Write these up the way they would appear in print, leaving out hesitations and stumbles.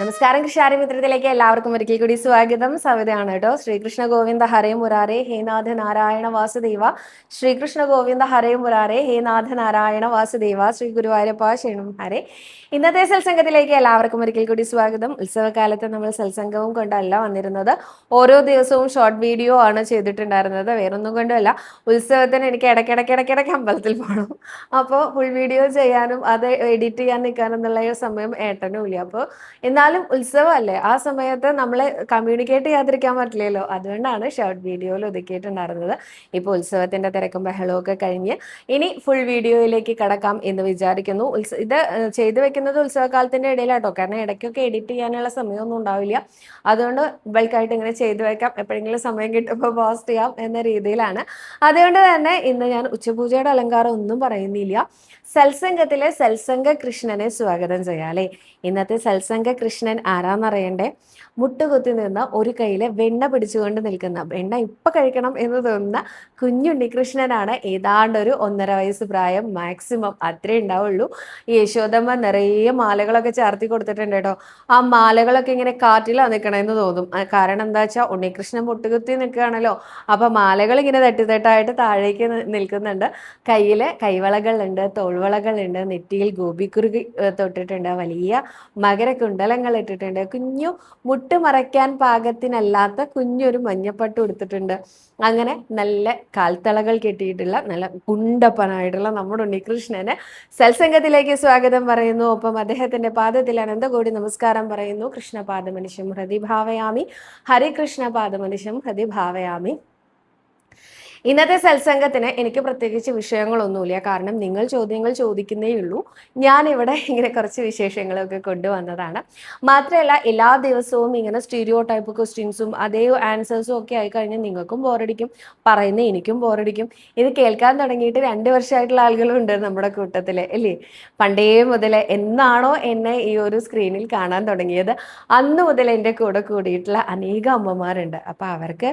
നമസ്കാരം. കൃഷാരി മിത്രത്തിലേക്ക് എല്ലാവർക്കും ഒരിക്കൽ കൂടി സ്വാഗതം. സവിതയാണ് കേട്ടോ. ശ്രീകൃഷ്ണ ഗോവിന്ദ ഹരേ മുരാരേ ഹേ നാഥ നാരായണ വാസുദേവ. ശ്രീകൃഷ്ണ ഗോവിന്ദ ഹരേ മുരാരേ ഹേ നാഥ നാരായണ വാസുദേവ. ശ്രീ ഗുരുവായൂരപ്പ ശരണം ഹരേ. ഇന്നത്തെ സത്സംഗത്തിലേക്ക് എല്ലാവർക്കും ഒരിക്കൽ കൂടി സ്വാഗതം. ഉത്സവകാലത്ത് നമ്മൾ സത്സംഗവും കൊണ്ടല്ല വന്നിരുന്നത്. ഓരോ ദിവസവും ഷോർട്ട് വീഡിയോ ആണ് ചെയ്തിട്ടുണ്ടായിരുന്നത്. വേറൊന്നും കൊണ്ടല്ല, ഉത്സവത്തിന് എനിക്ക് ഇടയ്ക്കിടയ്ക്ക് അമ്പലത്തിൽ പോകണം. അപ്പോൾ ഫുൾ വീഡിയോ ചെയ്യാനും അത് എഡിറ്റ് ചെയ്യാൻ നിൽക്കാനെന്നുള്ള സമയം ഏട്ടനും ഇല്ല. അപ്പോൾ എന്നാലും ഉത്സവമല്ലേ, ആ സമയത്ത് നമ്മളെ കമ്മ്യൂണിക്കേറ്റ് ചെയ്യാതിരിക്കാൻ പറ്റില്ലല്ലോ. അതുകൊണ്ടാണ് ഷോർട്ട് വീഡിയോയിൽ ഒതുക്കിയിട്ടുണ്ടായിരുന്നത്. ഇപ്പോൾ ഉത്സവത്തിന്റെ തിരക്കും ബഹളവും ഒക്കെ കഴിഞ്ഞ് ഇനി ഫുൾ വീഡിയോയിലേക്ക് കടക്കാം എന്ന് വിചാരിക്കുന്നു. ഇത് ചെയ്തു വെക്കുന്നത് ഉത്സവകാലത്തിന്റെ ഇടയിലാട്ടോ, കാരണം ഇടയ്ക്കൊക്കെ എഡിറ്റ് ചെയ്യാനുള്ള സമയമൊന്നും ഉണ്ടാവില്ല. അതുകൊണ്ട് ബൾക്കായിട്ട് ഇങ്ങനെ ചെയ്തു വെക്കാം, എപ്പോഴെങ്കിലും സമയം കിട്ടുമ്പോൾ പോസ്റ്റ് ചെയ്യാം എന്ന രീതിയിലാണ്. അതുകൊണ്ട് തന്നെ ഇന്ന് ഞാൻ ഉച്ചപൂജയുടെ അലങ്കാരം ഒന്നും പറയുന്നില്ല. സത്സംഗത്തിലെ സത്സംഗ കൃഷ്ണനെ സ്വാഗതം ചെയ്യാം. ഇന്നത്തെ സത്സംഗ കൃഷ്ണൻ ആരാന്നറിയണ്ടേ? മുട്ടുകുത്തി നിന്ന് ഒരു കയ്യില് വെണ്ണ പിടിച്ചുകൊണ്ട് നിൽക്കുന്ന, വെണ്ണ ഇപ്പൊ കഴിക്കണം എന്ന് തോന്നുന്ന കുഞ്ഞുണ്ണികൃഷ്ണനാണ്. ഏതാണ്ട് ഒരു 1.5 വയസ്സ് പ്രായം മാക്സിമം, അത്രേ ഉണ്ടാവുള്ളൂ. ഈ യശോദമ്മ നിറയെ മാലകളൊക്കെ ചാർത്തി കൊടുത്തിട്ടുണ്ട് കേട്ടോ. ആ മാലകളൊക്കെ ഇങ്ങനെ കാറ്റിലാണ് നിൽക്കണമെന്ന് തോന്നും. കാരണം എന്താ വെച്ചാൽ ഉണ്ണികൃഷ്ണൻ മുട്ടുകുത്തി നിൽക്കുകയാണല്ലോ. അപ്പൊ മാലകൾ ഇങ്ങനെ തട്ടിത്തട്ടായിട്ട് താഴേക്ക് നിൽക്കുന്നുണ്ട്. കയ്യില് കൈവളകളുണ്ട്, തോൾവളകളുണ്ട്, നെറ്റിയിൽ ഗോപിക്കുറുകി തൊട്ടിട്ടുണ്ട്, വലിയ മകരകുണ്ടലങ്ങൾ ഇട്ടിട്ടുണ്ട്, കുഞ്ഞു മുട്ട് മറയ്ക്കാൻ പാകത്തിനല്ലാത്ത കുഞ്ഞൊരു മഞ്ഞപ്പട്ട് കൊടുത്തിട്ടുണ്ട്. അങ്ങനെ നല്ല കാൽത്തളകൾ കെട്ടിയിട്ടുള്ള നല്ല കുണ്ടപ്പനായിട്ടുള്ള നമ്മുടെ ഉണ്ണികൃഷ്ണന് സത്സംഗത്തിലേക്ക് സ്വാഗതം പറയുന്നു. ഒപ്പം അദ്ദേഹത്തിന്റെ പാദത്തിൽ അനന്തകോടി നമസ്കാരം പറയുന്നു. കൃഷ്ണപാദമനിശം ഹൃദി ഭാവയാമി, ഹരികൃഷ്ണ പാദമനിശം ഹൃദി ഭാവയാമി. ഇന്നത്തെ സത്സംഗത്തിന് എനിക്ക് പ്രത്യേകിച്ച് വിഷയങ്ങളൊന്നുമില്ല, കാരണം നിങ്ങൾ ചോദ്യങ്ങൾ ചോദിക്കുന്നേ ഉള്ളൂ. ഞാനിവിടെ ഇങ്ങനെ കുറച്ച് വിശേഷങ്ങളൊക്കെ കൊണ്ടുവന്നതാണ്. മാത്രമല്ല, എല്ലാ ദിവസവും ഇങ്ങനെ സ്റ്റീരിയോ ടൈപ്പ് ക്വസ്റ്റ്യൻസും അതേ ആൻസേഴ്സും ഒക്കെ ആയിക്കഴിഞ്ഞാൽ നിങ്ങൾക്കും ബോറടിക്കും, പറയുന്ന എനിക്കും ബോറടിക്കും. ഇത് കേൾക്കാൻ തുടങ്ങിയിട്ട് 2 വർഷമായിട്ടുള്ള ആളുകളും ഉണ്ട് നമ്മുടെ കൂട്ടത്തിൽ, അല്ലേ? പണ്ടേ മുതൽ എന്നാണോ എന്നെ ഈ ഒരു സ്ക്രീനിൽ കാണാൻ തുടങ്ങിയത് അന്ന് മുതൽ എൻ്റെ കൂടെ കൂടിയിട്ടുള്ള അനേകം അമ്മമാരുണ്ട്. അപ്പം അവർക്ക്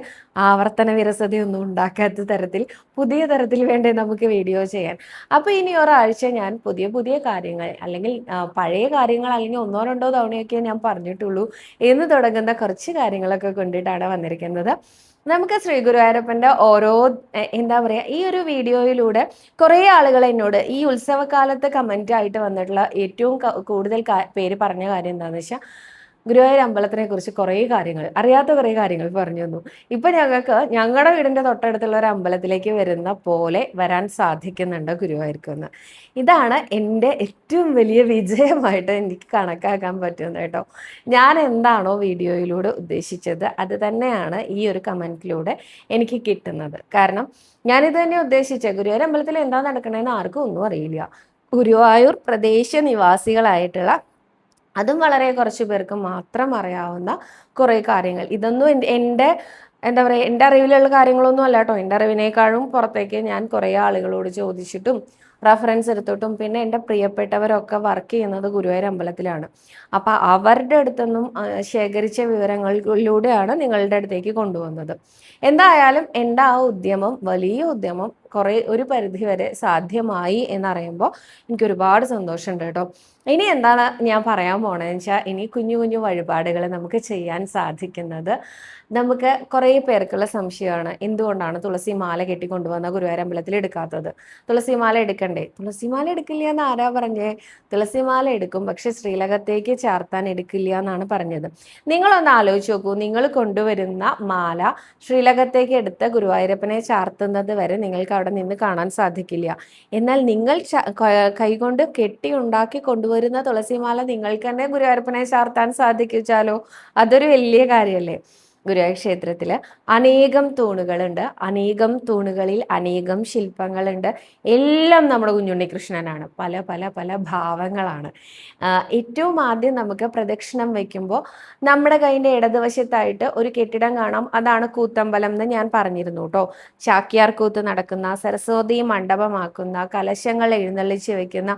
ആവർത്തന വിരസതയൊന്നും ഉണ്ടാക്കാത്ത തരത്തിൽ പുതിയ തരത്തിൽ വേണ്ടേ നമുക്ക് വീഡിയോ ചെയ്യാൻ. അപ്പോൾ ഇനി ഒരാഴ്ച ഞാൻ പുതിയ പുതിയ കാര്യങ്ങൾ, അല്ലെങ്കിൽ പഴയ കാര്യങ്ങൾ, അല്ലെങ്കിൽ 1-2 തവണയൊക്കെ ഞാൻ പറഞ്ഞിട്ടുള്ളൂ എന്ന് തുടങ്ങുന്ന കുറച്ച് കാര്യങ്ങളൊക്കെ കൊണ്ടിട്ടാണ് വന്നിരിക്കുന്നത്. നമുക്ക് ശ്രീ ഗുരുവായൂരപ്പൻ്റെ ഓരോ എന്താ പറയുക, ഈ ഒരു വീഡിയോയിലൂടെ കുറേ ആളുകൾ എന്നോട് ഈ ഉത്സവകാലത്ത് കമൻ്റ് ആയിട്ട് വന്നിട്ടുള്ള ഏറ്റവും കൂടുതൽ പേര് പറഞ്ഞ കാര്യം എന്താണെന്ന് വെച്ചാൽ, ഗുരുവായൂർ അമ്പലത്തിനെ കുറിച്ച് കുറേ കാര്യങ്ങൾ, അറിയാത്ത കുറേ കാര്യങ്ങൾ പറഞ്ഞു തന്നു. ഇപ്പം ഞങ്ങൾക്ക് ഞങ്ങളുടെ വീടിൻ്റെ തൊട്ടടുത്തുള്ള ഒരു അമ്പലത്തിലേക്ക് വരുന്ന പോലെ വരാൻ സാധിക്കുന്നുണ്ട് ഗുരുവായൂർക്കെന്ന്. ഇതാണ് എൻ്റെ ഏറ്റവും വലിയ വിജയമായിട്ട് എനിക്ക് കണക്കാക്കാൻ പറ്റുന്നത് കേട്ടോ. ഞാൻ എന്താണോ വീഡിയോയിലൂടെ ഉദ്ദേശിച്ചത് അത് തന്നെയാണ് ഈ ഒരു കമൻറ്റിലൂടെ എനിക്ക് കിട്ടുന്നത്. കാരണം ഞാനിത് തന്നെ ഉദ്ദേശിച്ചത്, ഗുരുവായൂർ അമ്പലത്തിൽ എന്താ നടക്കണതെന്ന് ആർക്കും ഒന്നും അറിയില്ല. ഗുരുവായൂർ പ്രദേശ നിവാസികളായിട്ടുള്ള, അതും വളരെ കുറച്ച് പേർക്ക് മാത്രം അറിയാവുന്ന കുറേ കാര്യങ്ങൾ. ഇതൊന്നും എൻ്റെ എന്താ പറയുക, എൻ്റെ അറിവിലുള്ള കാര്യങ്ങളൊന്നും അല്ല കേട്ടോ. എൻ്റെ അറിവിനേക്കാളും പുറത്തേക്ക് ഞാൻ കുറേ ആളുകളോട് ചോദിച്ചിട്ടും റെഫറൻസ് എടുത്തിട്ടും, പിന്നെ എൻ്റെ പ്രിയപ്പെട്ടവരൊക്കെ വർക്ക് ചെയ്യുന്നത് ഗുരുവായൂർ അമ്പലത്തിലാണ്. അപ്പം അവരുടെ അടുത്തൊന്നും ശേഖരിച്ച വിവരങ്ങളിലൂടെയാണ് നിങ്ങളുടെ അടുത്തേക്ക് കൊണ്ടുവന്നത്. എന്തായാലും എൻ്റെ ആ ഉദ്യമം, വലിയ ഉദ്യമം, ഒരു പരിധി വരെ സാധ്യമായി എന്നറിയുമ്പോൾ എനിക്ക് ഒരുപാട് സന്തോഷമുണ്ട് കേട്ടോ. ഇനി എന്താണ് ഞാൻ പറയാൻ പോണതെന്ന് വെച്ചാൽ, ഇനി കുഞ്ഞു കുഞ്ഞു വഴിപാടുകൾ നമുക്ക് ചെയ്യാൻ സാധിക്കുന്നത്. നമുക്ക് കുറേ പേർക്കുള്ള സംശയമാണ്, എന്തുകൊണ്ടാണ് തുളസി മാല കെട്ടിക്കൊണ്ടുവന്ന ഗുരുവായൂർ അമ്പലത്തിൽ എടുക്കാത്തത്? തുളസി മാല എടുക്കണ്ടേ? തുളസി മാല എടുക്കില്ല എന്ന് ആരാ പറഞ്ഞേ? തുളസി മാല എടുക്കും, പക്ഷെ ശ്രീലകത്തേക്ക് ചാർത്താൻ എടുക്കില്ല എന്നാണ് പറഞ്ഞത്. നിങ്ങളൊന്ന് ആലോചിച്ച് നോക്കൂ, നിങ്ങൾ കൊണ്ടുവരുന്ന മാല ശ്രീലകത്തേക്ക് എടുത്ത് ഗുരുവായൂരപ്പനെ ചാർത്തുന്നത് വരെ നിങ്ങൾക്ക് അവിടെ നിന്ന് കാണാൻ സാധിക്കില്ല. എന്നാൽ നിങ്ങൾ കൈകൊണ്ട് കെട്ടി ഉണ്ടാക്കി കൊണ്ടുവരുന്ന തുളസിമാല നിങ്ങൾക്ക് തന്നെ ഗുരുവായൂരപ്പനെ ചാർത്താൻ സാധിച്ചാലോ? അതൊരു വലിയ കാര്യമല്ലേ? ഗുരുവായൂർ ക്ഷേത്രത്തിൽ അനേകം തൂണുകളുണ്ട്. അനേകം തൂണുകളിൽ അനേകം ശില്പങ്ങളുണ്ട്. എല്ലാം നമ്മുടെ കുഞ്ഞുണ്ണികൃഷ്ണനാണ്. പല പല പല ഭാവങ്ങളാണ്. ഏറ്റവും ആദ്യം നമുക്ക് പ്രദക്ഷിണം വയ്ക്കുമ്പോൾ നമ്മുടെ കയ്യിൻ്റെ ഇടതുവശത്തായിട്ട് ഒരു കെട്ടിടം കാണാം. അതാണ് കൂത്തമ്പലം എന്ന് ഞാൻ പറഞ്ഞിരുന്നു കേട്ടോ. ചാക്യാർ കൂത്ത് നടക്കുന്ന, സരസ്വതി മണ്ഡപമാക്കുന്ന, കലശങ്ങൾ എഴുന്നള്ളിച്ച് വെക്കുന്ന,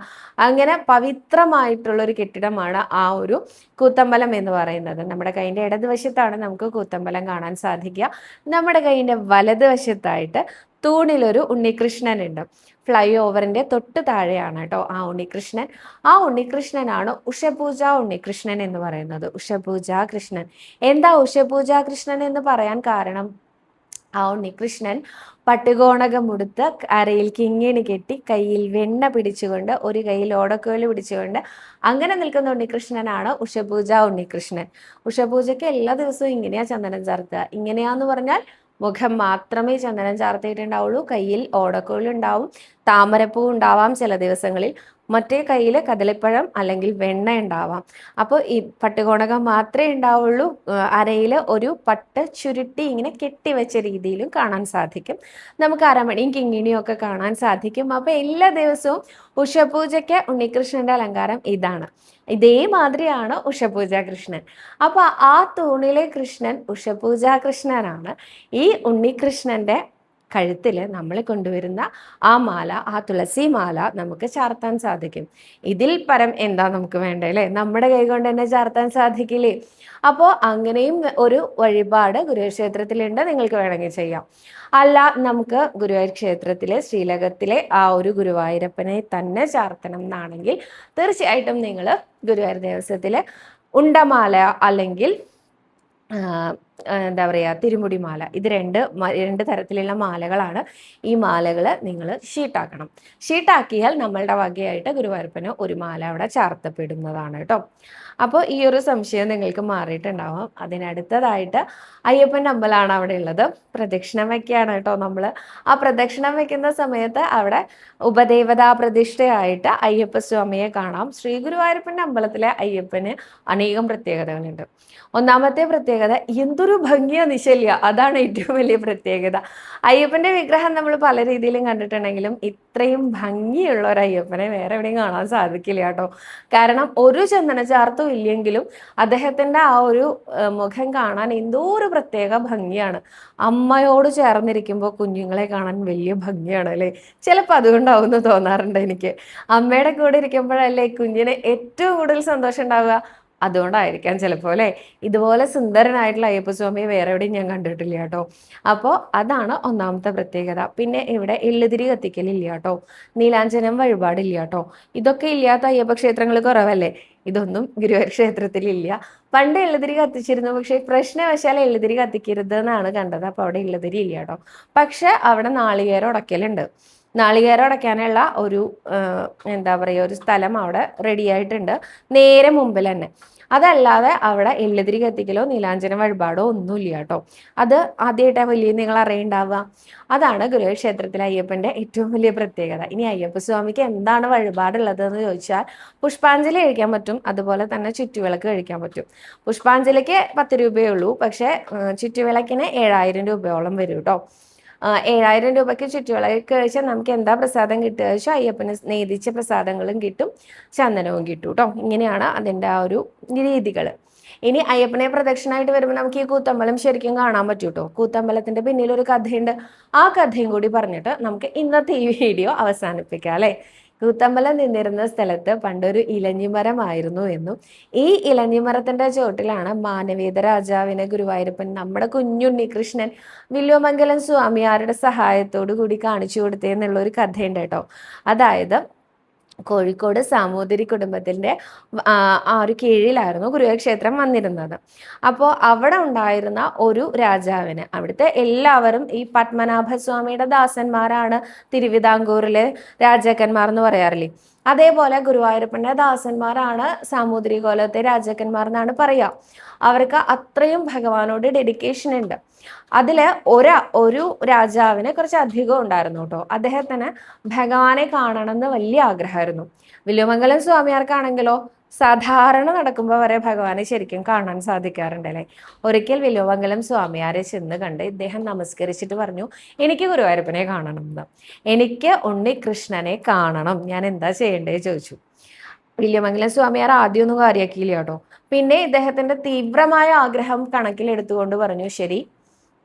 അങ്ങനെ പവിത്രമായിട്ടുള്ളൊരു കെട്ടിടമാണ് ആ ഒരു കൂത്തമ്പലം എന്ന് പറയുന്നത്. നമ്മുടെ കയ്യിൻ്റെ ഇടതുവശത്താണ് നമുക്ക് കൂത്തമ്പലം കാണാൻ സാധിക്കുക. നമ്മുടെ കയ്യിൻ്റെ വലതുവശത്തായിട്ട് തൂണിലൊരു ഉണ്ണികൃഷ്ണനുണ്ട്. ഫ്ലൈ ഓവറിന്റെ തൊട്ട് താഴെയാണ് കേട്ടോ ആ ഉണ്ണികൃഷ്ണൻ. ആ ഉണ്ണികൃഷ്ണനാണ് ഉഷപൂജ ഉണ്ണികൃഷ്ണൻ എന്ന് പറയുന്നത്. ഉഷപൂജ കൃഷ്ണൻ. എന്താ ഉഷപൂജ കൃഷ്ണൻ എന്ന് പറയാൻ കാരണം, ആ ഉണ്ണികൃഷ്ണൻ പട്ടുകോണകമുടുത്ത് അരയിൽ കിങ്ങിണി കെട്ടി കയ്യിൽ വെണ്ണ പിടിച്ചുകൊണ്ട് ഒരു കയ്യിൽ ഓടക്കോല് പിടിച്ചുകൊണ്ട് അങ്ങനെ നിൽക്കുന്ന ഉണ്ണികൃഷ്ണനാണ് ഉഷപൂജ ഉണ്ണികൃഷ്ണൻ. ഉഷപൂജയ്ക്ക് എല്ലാ ദിവസവും ഇങ്ങനെയാ ചന്ദനം ചാർത്തുക. ഇങ്ങനെയാന്ന് പറഞ്ഞാൽ മുഖം മാത്രമേ ചന്ദനം ചാർത്തിയിട്ടുണ്ടാവുള്ളൂ. കയ്യിൽ ഓടക്കോലുണ്ടാവും, താമരപ്പൂ ഉണ്ടാവാം ചില ദിവസങ്ങളിൽ, മറ്റേ കയ്യിൽ കദളിപ്പഴം അല്ലെങ്കിൽ വെണ്ണ ഉണ്ടാവാം. അപ്പോൾ ഈ പട്ടുകോണകം മാത്രമേ ഉണ്ടാവുള്ളൂ. അരയിൽ ഒരു പട്ട് ചുരുട്ടി ഇങ്ങനെ കെട്ടിവെച്ച രീതിയിലും കാണാൻ സാധിക്കും. നമുക്ക് അരമണിയും കിങ്ങിണിയും ഒക്കെ കാണാൻ സാധിക്കും. അപ്പോൾ എല്ലാ ദിവസവും ഉഷപൂജയ്ക്ക് ഉണ്ണികൃഷ്ണന്റെ അലങ്കാരം ഇതാണ്. ഇതേമാതിരിയാണ് ഉഷപൂജ കൃഷ്ണൻ. അപ്പൊ ആ തൂണിലെ കൃഷ്ണൻ ഉഷപൂജ കൃഷ്ണനാണ്. ഈ ഉണ്ണികൃഷ്ണന്റെ കഴുത്തിൽ നമ്മൾ കൊണ്ടുവരുന്ന ആ മാല, ആ തുളസി മാല നമുക്ക് ചാർത്താൻ സാധിക്കും. ഇതിൽ പരം എന്താ നമുക്ക് വേണ്ടേ അല്ലേ? നമ്മുടെ കൈ കൊണ്ട് തന്നെ ചാർത്താൻ സാധിക്കില്ലേ? അപ്പോൾ അങ്ങനെയും ഒരു വഴിപാട് ഗുരുവായൂർ ക്ഷേത്രത്തിലുണ്ട്, നിങ്ങൾക്ക് വേണമെങ്കിൽ ചെയ്യാം. അല്ല, നമുക്ക് ഗുരുവായൂർ ക്ഷേത്രത്തിലെ ശ്രീലകത്തിലെ ആ ഒരു ഗുരുവായൂരപ്പനെ തന്നെ ചാർത്തണം എന്നാണെങ്കിൽ തീർച്ചയായിട്ടും നിങ്ങൾ ഗുരുവായൂർ ദേവസ്വത്തിലെ ഉണ്ടമാല അല്ലെങ്കിൽ എന്താ പറയുക തിരുമുടിമാല, ഇത് രണ്ട് തരത്തിലുള്ള മാലകളാണ്. ഈ മാലകൾ നിങ്ങൾ ഷീട്ടാക്കണം. ഷീട്ടാക്കിയാൽ നമ്മളുടെ വകയായിട്ട് ഗുരുവായൂരപ്പന് ഒരു മാല അവിടെ ചാർത്തപ്പെടുന്നതാണ് കേട്ടോ. അപ്പോൾ ഈ ഒരു സംശയം നിങ്ങൾക്ക് മാറിയിട്ടുണ്ടാവാം. അതിനടുത്തതായിട്ട് അയ്യപ്പൻ്റെ അമ്പലമാണ് അവിടെ ഉള്ളത്. പ്രദക്ഷിണം വയ്ക്കുകയാണ് കേട്ടോ നമ്മൾ. ആ പ്രദക്ഷിണം വയ്ക്കുന്ന സമയത്ത് അവിടെ ഉപദേവതാ പ്രതിഷ്ഠയായിട്ട് അയ്യപ്പസ്വാമിയെ കാണാം. ശ്രീ ഗുരുവായൂരപ്പൻ്റെ അമ്പലത്തിലെ അയ്യപ്പന് അനേകം പ്രത്യേകതകളുണ്ട്. ഒന്നാമത്തെ പ്രത്യേകത, എന്തൊരു ഭംഗിയ നിശല്യ, അതാണ് ഏറ്റവും വലിയ പ്രത്യേകത. അയ്യപ്പന്റെ വിഗ്രഹം നമ്മൾ പല രീതിയിലും കണ്ടിട്ടുണ്ടെങ്കിലും ഇത്രയും ഭംഗിയുള്ള ഒരു അയ്യപ്പനെ വേറെ എവിടെയും കാണാൻ സാധിക്കില്ല കേട്ടോ. കാരണം ഒരു ചന്ദനചാർത്തും ഇല്ലെങ്കിലും അദ്ദേഹത്തിന്റെ ആ ഒരു മുഖം കാണാൻ എന്തോ ഒരു പ്രത്യേക ഭംഗിയാണ്. അമ്മയോട് ചേർന്നിരിക്കുമ്പോൾ കുഞ്ഞുങ്ങളെ കാണാൻ വലിയ ഭംഗിയാണ് അല്ലേ? ചിലപ്പോൾ അതുകൊണ്ടാവുമെന്ന് തോന്നാറുണ്ട് എനിക്ക്. അമ്മയുടെ കൂടെ ഇരിക്കുമ്പോഴല്ലേ കുഞ്ഞിന് ഏറ്റവും കൂടുതൽ സന്തോഷം ഉണ്ടാവുക. അതുകൊണ്ടായിരിക്കാം ചിലപ്പോൾ അല്ലേ. ഇതുപോലെ സുന്ദരനായിട്ടുള്ള അയ്യപ്പസ്വാമിയെ വേറെ എവിടെയും ഞാൻ കണ്ടിട്ടില്ല കേട്ടോ. അപ്പോൾ അതാണ് ഒന്നാമത്തെ പ്രത്യേകത. പിന്നെ ഇവിടെ എള്ളുതിരി കത്തിക്കലില്ല കേട്ടോ, നീലാഞ്ജനം വഴിപാടില്ല കേട്ടോ. ഇതൊക്കെ ഇല്ലാത്ത അയ്യപ്പ ക്ഷേത്രങ്ങൾ കുറവല്ലേ? ഇതൊന്നും ഗുരുവായൂർ ക്ഷേത്രത്തിലില്ല. പണ്ട് എള്ളുതിരി കത്തിച്ചിരുന്നു, പക്ഷേ പ്രശ്നവശാൽ എള്ളുതിരി കത്തിക്കരുത് എന്നാണ് കണ്ടത്. അപ്പോൾ അവിടെ എള്ളുതിരി ഇല്ല കേട്ടോ. പക്ഷെ അവിടെ നാളികേരം ഉടക്കലുണ്ട്. നാളികേരം ഉടയ്ക്കാനുള്ള ഒരു എന്താ പറയുക ഒരു സ്ഥലം അവിടെ റെഡി ആയിട്ടുണ്ട്, നേരെ മുമ്പിൽ തന്നെ. അതല്ലാതെ അവിടെ എള്ളുതിരി കത്തിക്കലോ നീലാഞ്ജന വഴിപാടോ ഒന്നുമില്ല കേട്ടോ. അത് ആദ്യമായിട്ടാണ് വലിയ നിങ്ങൾ അറിയുണ്ടാവുക. അതാണ് ഗുരുവായൂർ ക്ഷേത്രത്തിലെ അയ്യപ്പൻ്റെ ഏറ്റവും വലിയ പ്രത്യേകത. ഇനി അയ്യപ്പസ്വാമിക്ക് എന്താണ് വഴിപാടുള്ളത് എന്ന് ചോദിച്ചാൽ പുഷ്പാഞ്ജലി കഴിക്കാൻ പറ്റും, അതുപോലെ തന്നെ ചുറ്റുവിളക്ക് കഴിക്കാൻ പറ്റും. പുഷ്പാഞ്ജലിക്ക് 10 രൂപയേ ഉള്ളൂ, പക്ഷേ ചുറ്റുവിളക്കിന് 7000 രൂപയോളം വരും കേട്ടോ. 7000 രൂപയ്ക്ക് ചുറ്റുവിളക്ക് കഴിച്ചാൽ നമുക്ക് എന്താ പ്രസാദം കിട്ടുക വെച്ചാൽ അയ്യപ്പന് നേദിച്ച പ്രസാദങ്ങളും കിട്ടും, ചന്ദനവും കിട്ടും കേട്ടോ. ഇങ്ങനെയാണ് അതിൻ്റെ ആ ഒരു രീതികൾ. ഇനി അയ്യപ്പനെ പ്രദക്ഷിണമായിട്ട് വരുമ്പോൾ നമുക്ക് ഈ കൂത്തമ്പലം ശരിക്കും കാണാൻ പറ്റും കേട്ടോ. കൂത്തമ്പലത്തിൻ്റെ പിന്നിലൊരു കഥയുണ്ട്. ആ കഥയും കൂടി പറഞ്ഞിട്ട് നമുക്ക് ഇന്നത്തെ ഈ വീഡിയോ അവസാനിപ്പിക്കാം അല്ലേ. കൂത്തമ്പലം നിന്നിരുന്ന സ്ഥലത്ത് പണ്ടൊരു ഇലഞ്ഞിമരമായിരുന്നു എന്നും ഈ ഇലഞ്ഞിമരത്തിന്റെ ചോട്ടിലാണ് മാനവേദ രാജാവിനെ ഗുരുവായൂരപ്പൻ നമ്മുടെ കുഞ്ഞുണ്ണികൃഷ്ണൻ വില്വമംഗലം സ്വാമിയാരുടെ സഹായത്തോടു കൂടി കാണിച്ചു കൊടുത്തതെന്നുള്ള ഒരു കഥയുണ്ട് കേട്ടോ. അതായത് കോഴിക്കോട് സാമൂതിരി കുടുംബത്തിൻ്റെ ആ ഒരു കീഴിലായിരുന്നു ഗുരുവായൂർ ക്ഷേത്രം വന്നിരുന്നത്. അപ്പോൾ അവിടെ ഉണ്ടായിരുന്ന ഒരു രാജാവിന്, അവിടുത്തെ എല്ലാവരും ഈ പത്മനാഭസ്വാമിയുടെ ദാസന്മാരാണ് തിരുവിതാംകൂറിലെ രാജാക്കന്മാർ എന്ന് പറയാറില്ലേ, അതേപോലെ ഗുരുവായൂരപ്പൻ്റെ ദാസന്മാരാണ് സാമൂതിരി കോലത്തെ രാജാക്കന്മാർ എന്നാണ് പറയുക. അവർക്ക് അത്രയും ഭഗവാനോട് ഡെഡിക്കേഷൻ ഉണ്ട്. അതിൽ ഒരു രാജാവിന് കുറച്ച് അധികം ഉണ്ടായിരുന്നു കേട്ടോ. അദ്ദേഹത്തിന് ഭഗവാനെ കാണണം എന്ന് വലിയ ആഗ്രഹമായിരുന്നു. വില്വമംഗലം സ്വാമിയാർക്കാണെങ്കിലോ സാധാരണ നടക്കുമ്പോൾ വരെ ഭഗവാനെ ശരിക്കും കാണാൻ സാധിക്കാറുണ്ട് അല്ലേ. ഒരിക്കൽ വില്വമംഗലം സ്വാമിയാരെ ചെന്ന് കണ്ട് ഇദ്ദേഹം നമസ്കരിച്ചിട്ട് പറഞ്ഞു, എനിക്ക് ഗുരുവായൂരപ്പനെ കാണണം എന്ന്, എനിക്ക് ഉണ്ണികൃഷ്ണനെ കാണണം, ഞാൻ എന്താ ചെയ്യേണ്ടേ ചോദിച്ചു. വില്വമംഗലം സ്വാമിയാർ ആദ്യമൊന്നും കാര്യമാക്കിയില്ല കേട്ടോ. പിന്നെ ഇദ്ദേഹത്തിന്റെ തീവ്രമായ ആഗ്രഹം കണക്കിലെടുത്തുകൊണ്ട് പറഞ്ഞു, ശരി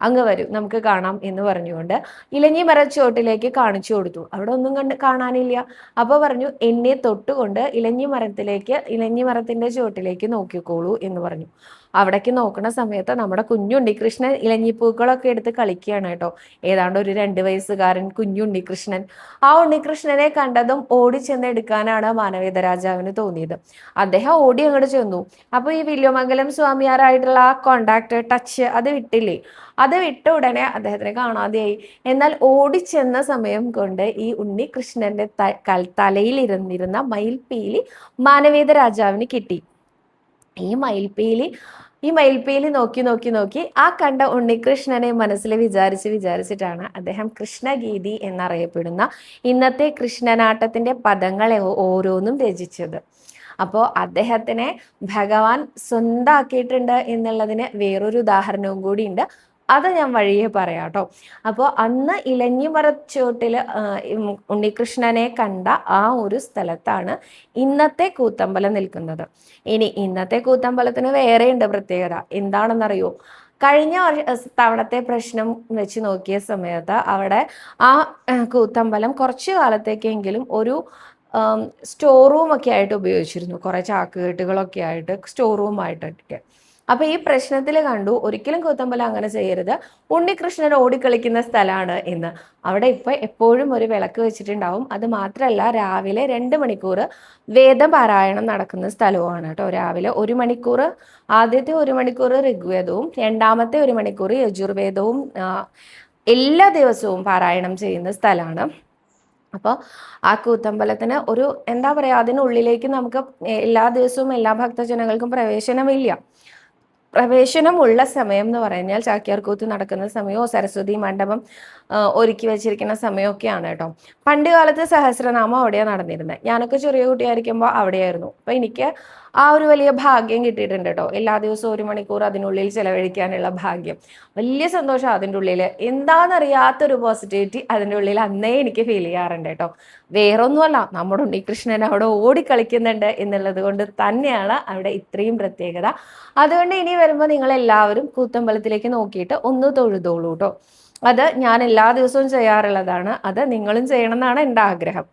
അങ്ങ് വരൂ നമുക്ക് കാണാം എന്ന് പറഞ്ഞുകൊണ്ട് ഇലഞ്ഞി മരച്ചോട്ടിലേക്ക് കാണിച്ചു കൊടുത്തു. അവിടെ ഒന്നും കാണാനില്ല. അപ്പോൾ പറഞ്ഞു, എന്നെ തൊട്ടുകൊണ്ട് ഇലഞ്ഞി മരത്തിന്റെ ചോട്ടിലേക്ക് നോക്കിക്കോളൂ എന്ന് പറഞ്ഞു. അവിടേക്ക് നോക്കുന്ന സമയത്ത് നമ്മുടെ കുഞ്ഞുണ്ണികൃഷ്ണൻ ഇലഞ്ഞിപ്പൂക്കളൊക്കെ എടുത്ത് കളിക്കുകയാണ് കേട്ടോ. ഏതാണ്ട് ഒരു 2 വയസ്സുകാരൻ കുഞ്ഞുണ്ണികൃഷ്ണൻ. ആ ഉണ്ണികൃഷ്ണനെ കണ്ടതും ഓടി ചെന്ന് എടുക്കാനാണ് മാനവേദ രാജാവിന് തോന്നിയത്. അദ്ദേഹം ഓടി അങ്ങോട്ട് ചെന്നു. അപ്പൊ ഈ വില്വമംഗലം സ്വാമിയാരായിട്ടുള്ള ആ കോണ്ടാക്ട് ടച്ച് അത് വിട്ടില്ലേ, അത് വിട്ട ഉടനെ അദ്ദേഹത്തിനെ കാണാതെയായി. എന്നാൽ ഓടിച്ചെന്ന സമയം കൊണ്ട് ഈ ഉണ്ണികൃഷ്ണന്റെ തലയിൽ ഇരുന്നിരുന്ന മയിൽപീലി മാനവേദ രാജാവിന് കിട്ടി. ഈ മയിൽപീലി നോക്കി നോക്കി നോക്കി ആ കണ്ട ഉണ്ണികൃഷ്ണനെ മനസ്സിൽ വിചാരിച്ചിട്ടാണ് അദ്ദേഹം കൃഷ്ണഗീതി എന്നറിയപ്പെടുന്ന ഇന്നത്തെ കൃഷ്ണനാട്ടത്തിന്റെ പദങ്ങളെ ഓരോന്നും രചിച്ചത്. അപ്പോൾ അദ്ദേഹത്തിനെ ഭഗവാൻ സ്വന്താക്കിയിട്ടുണ്ട് എന്നുള്ളതിന് വേറൊരു ഉദാഹരണവും കൂടി ഉണ്ട്. അത് ഞാൻ വഴിയെ പറയാം കേട്ടോ. അപ്പോൾ അന്ന് ഇലഞ്ഞിമരച്ചോട്ടിൽ ഉണ്ണികൃഷ്ണനെ കണ്ട ആ ഒരു സ്ഥലത്താണ് ഇന്നത്തെ കൂത്തമ്പലം നിൽക്കുന്നത്. ഇനി ഇന്നത്തെ കൂത്തമ്പലത്തിന് വേറെയുണ്ട് പ്രത്യേകത. എന്താണെന്നറിയോ? കഴിഞ്ഞ തവണത്തെ പ്രശ്നം വെച്ച് നോക്കിയ സമയത്ത് അവിടെ ആ കൂത്തമ്പലം കുറച്ചു കാലത്തേക്കെങ്കിലും ഒരു സ്റ്റോർ റൂം ഒക്കെ ആയിട്ട് ഉപയോഗിച്ചിരുന്നു. കുറെ ചാക്കുകെട്ടുകളൊക്കെ ആയിട്ട് സ്റ്റോർ റൂം ആയിട്ടൊക്കെ. അപ്പൊ ഈ പ്രശ്നത്തിൽ കണ്ടു ഒരിക്കലും കൂത്തമ്പലം അങ്ങനെ ചെയ്യരുത്, ഉണ്ണികൃഷ്ണൻ ഓടിക്കളിക്കുന്ന സ്ഥലമാണ് എന്ന്. അവിടെ ഇപ്പൊ എപ്പോഴും ഒരു വിളക്ക് വെച്ചിട്ടുണ്ടാവും. അത് മാത്രമല്ല രാവിലെ 2 മണിക്കൂർ വേദപാരായണം നടക്കുന്ന സ്ഥലവുമാണ് കേട്ടോ. രാവിലെ 1 മണിക്കൂർ, ആദ്യത്തെ 1 മണിക്കൂർ ഋഗ്വേദവും രണ്ടാമത്തെ 1 മണിക്കൂർ യജുർവേദവും എല്ലാ ദിവസവും പാരായണം ചെയ്യുന്ന സ്ഥലമാണ്. അപ്പോൾ ആ കൂത്തമ്പലത്തിന് ഒരു എന്താ പറയുക, അതിനുള്ളിലേക്ക് നമുക്ക് എല്ലാ ദിവസവും എല്ലാ ഭക്തജനങ്ങൾക്കും പ്രവേശനമില്ല. പ്രവേശനമുള്ള സമയം എന്ന് പറഞ്ഞാൽ ചാക്യാർകൂത്ത് നടക്കുന്ന സമയമോ സരസ്വതി മണ്ഡപം ഒരുക്കി വെച്ചിരിക്കുന്ന സമയമൊക്കെയാണ് കേട്ടോ. പണ്ട് കാലത്ത് സഹസ്രനാമം അവിടെയാണ് നടന്നിരുന്നത്. ഞാനൊക്കെ ചെറിയ കുട്ടിയായിരിക്കുമ്പോൾ അവിടെയായിരുന്നു. അപ്പം എനിക്ക് ആ ഒരു വലിയ ഭാഗ്യം കിട്ടിയിട്ടുണ്ട് കേട്ടോ. എല്ലാ ദിവസവും 1 മണിക്കൂർ അതിനുള്ളിൽ ചെലവഴിക്കാനുള്ള ഭാഗ്യം. വലിയ സന്തോഷം അതിൻ്റെ ഉള്ളിൽ. എന്താണെന്നറിയാത്തൊരു പോസിറ്റിവിറ്റി അതിൻ്റെ ഉള്ളിൽ അന്നേ എനിക്ക് ഫീൽ ചെയ്യാറുണ്ട് കേട്ടോ. വേറൊന്നുമല്ല, നമ്മുടെ ഉണ്ണികൃഷ്ണൻ അവിടെ ഓടിക്കളിക്കുന്നുണ്ട് എന്നുള്ളത് കൊണ്ട് തന്നെയാണ് അവിടെ ഇത്രയും പ്രത്യേകത. അതുകൊണ്ട് ഇനി വരുമ്പോൾ നിങ്ങൾ എല്ലാവരും കൂത്തമ്പലത്തിലേക്ക് നോക്കിയിട്ട് ഒന്ന് തൊഴുതോളൂ കേട്ടോ. അത് ഞാൻ എല്ലാ ദിവസവും ചെയ്യാറുള്ളതാണ്. അത് നിങ്ങളും ചെയ്യണം എന്നാണ് എൻ്റെ ആഗ്രഹം.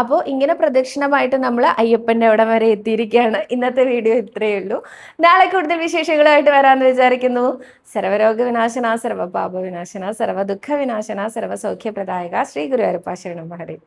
അപ്പോൾ ഇങ്ങനെ പ്രദക്ഷിണമായിട്ട് നമ്മൾ അയ്യപ്പൻ്റെ അവിടെ വരെ എത്തിയിരിക്കുകയാണ്. ഇന്നത്തെ വീഡിയോ ഇത്രയേ ഉള്ളൂ. നാളെ കൂടുതൽ വിശേഷങ്ങളുമായിട്ട് വരാമെന്ന് വിചാരിക്കുന്നു. സർവരോഗ വിനാശന, സർവപാപ വിനാശന, സർവദുഃഖ വിനാശന, സർവസൗഖ്യപ്രദായക ശ്രീ ഗുരുവായൂരപ്പ ശരണം ഹരേ.